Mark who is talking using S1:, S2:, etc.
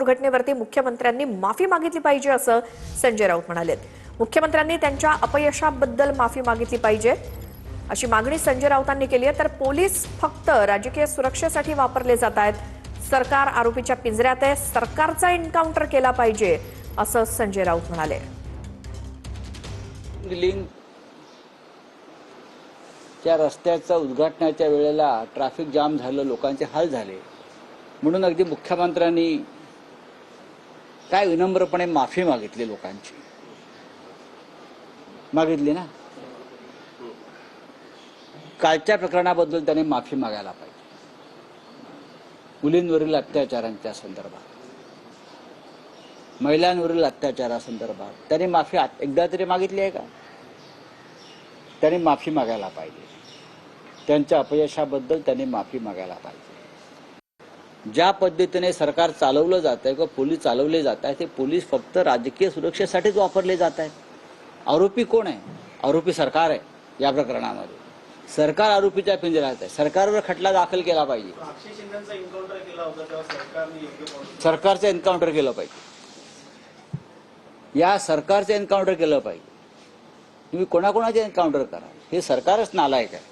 S1: कोल्हापूर घटनेवरती मुख्यमंत्र्यांनी माफी मागितली पाहिजे असं संजय राऊत म्हणाले। मुख्यमंत्र्यांनी त्यांच्या अपयशाबद्दल माफी मागितली पाहिजे अशी मागणी संजय राऊतांनी केली आहे। तर पोलीस फक्त राजकीय सुरक्षेसाठी वापरले जात आहेत, सरकार आरोपीच्या पिंजऱ्यात आहे, सरकारचा एन्काउंटर केला पाहिजे असं संजय राऊत म्हणाले।
S2: त्या रस्त्याचा उद्घाटनाच्या वेळेला ट्रॅफिक जाम झालं, लोकांचे हाल झाले, म्हणून अगदी मुख्यमंत्र्यांनी काय विनम्रपणे माफी मागितली, लोकांची मागितली ना। कालच्या प्रकरणाबद्दल त्यांनी माफी मागायला पाहिजे, मुलींवरील अत्याचारांच्या संदर्भात, महिलांवरील अत्याचारासंदर्भात त्यांनी माफी एकदा तरी मागितली आहे का? त्यांनी माफी मागायला पाहिजे, त्यांच्या अपयशाबद्दल त्यांनी माफी मागायला पाहिजे। ज्या पद्धतीने सरकार चालवलं जात आहे किंवा पोलीस चालवले जात आहे, ते पोलीस फक्त राजकीय सुरक्षेसाठीच वापरले जात आहेत। आरोपी कोण आहे? आरोपी सरकार आहे। या प्रकरणामध्ये सरकार आरोपीच्या पिंजऱ्यात आहे, सरकारवर खटला दाखल केला पाहिजे, सरकारचं एन्काउंटर केलं पाहिजे, या सरकारचं एन्काउंटर केलं पाहिजे। तुम्ही कोणाकोणाचे एन्काउंटर करा, हे सरकारच नालायक आहे।